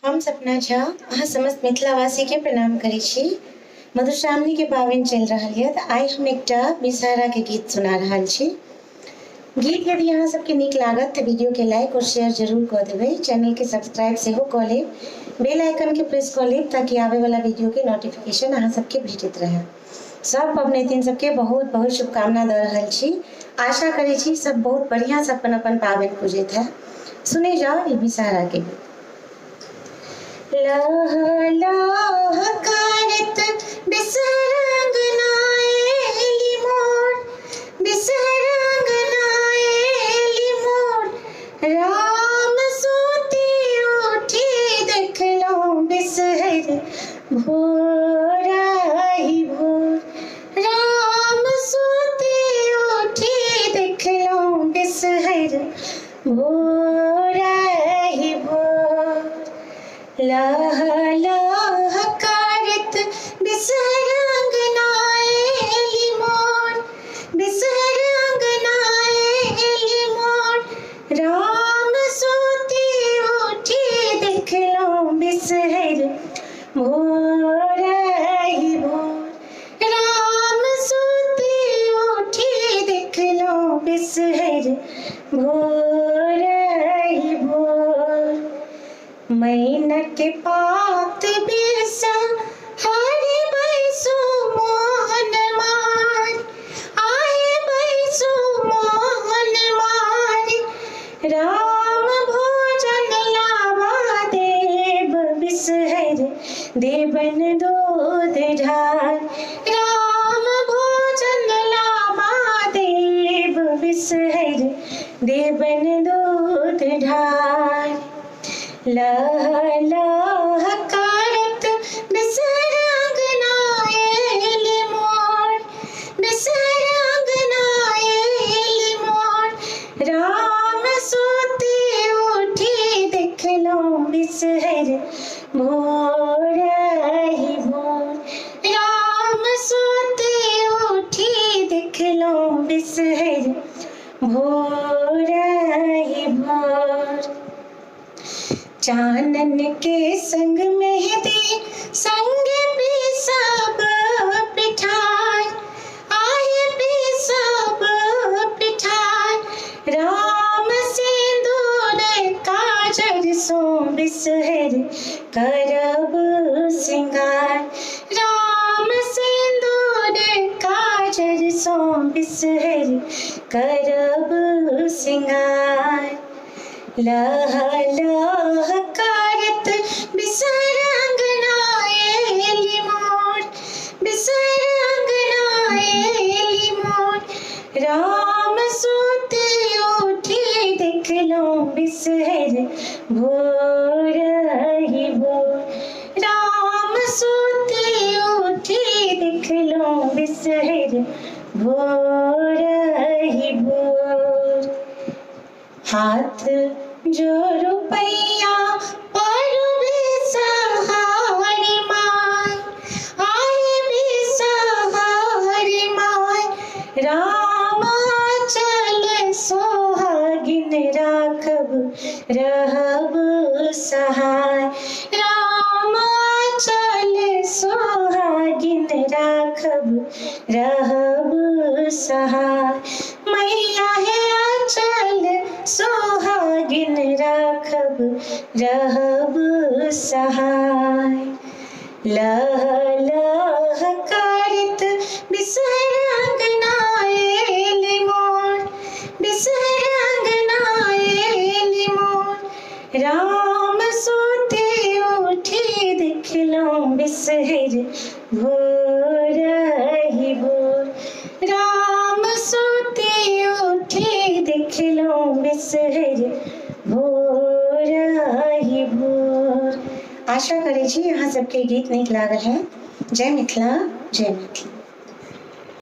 हम सपना झा अहाँ समस्त मिथिलावासी के प्रणाम करै छी। मधुश्रावणी के पावनि चलि रहल यऽ तऽ आइ हम एकटा विषहारा के गीत सुना रहल छी। गीत यदि अहाँ सबके नीक लागत तऽ वीडियो के लाइक और शेयर जरूर कऽ देबै। चैनल के सब्सक्राइब सेहो कऽ लेब, बेल आइकन के प्रेस कऽ लेब ताकि आबै वाला वीडियो के नोटिफिकेशन अहाँ सबके भेटैत रहै। सब पबनैतिन सबके बहुत बहुत शुभकामना दऽ रहल छी। आशा करै छी सब बहुत बढ़िया से अपन अपन पावनि पूजैत है। सुने जाओ ई विषहारा के गीत। लह लह करत बिसरंग नाएली मोर, बिसरंग नाएली मोर, राम सूती उठी देखलौं बिसहर भोर आहि भोर, राम सूती उठी देखलौं बिसहर भोर आहि भोर। लह लह करत बिसरंग नाएली मोर, बिसरंग नाएली मोर, राम सूती उठी देखलौं बिसहर भोर आहि भोर, राम सूती उठी देखलौं बिसहर भोर आहि भोर। मैनक पात बिसहर बैसु मोहन मार, आहे बैसु मोहन मार, राम भोजन लावा देव बिसहर देवन दूध ढार, राम भोजन लावा देव बिसहर देवन दूध ढार। लह लह करत बिसरंग नाएली मोर, बिसरंग नाएली मोर, राम सूती उठी देखलौं बिसहर भोर आहि भोर, राम सूती उठी देखलौं बिसहर भोर आहि भोर। चानन के संग मेहंदी संग पिसब पिठार, आहे पिसब पिठार, राम सिंदूर काजर सो बिसहर करब सिंगार, राम सिंदूर काजर सो बिसहर करब सिंगार। लह लह करत बिसरंग नाएली मोर, बिसरंग नाएली मोर, राम सूती उठी देखलौं बिसहर भोर आहि भोर, राम सूती उठी देखलौं बिसहर भोर आहि भोर। हाथ जोड़ो पैया परो बिसहारी माय, आए बिसहारी माय, राम चल सोहागिन राखब रहब सहाय, राम चल सोहागिन राखब रहब सहाय, मैया है चल सोहागिन राखब रहब सहाय। लह लह करत बिसरंग नाएली मोर, बिसरंग नाएली मोर, राम सूती उठी देखलौं बिसहर भोर आहि भोर, राम सूती उठी देखलौं बिसहर भोर आहि भोर। आशा करै छी अहाँ सबके गीत नीक लागल है। जय मिथिला, जय मैथिली।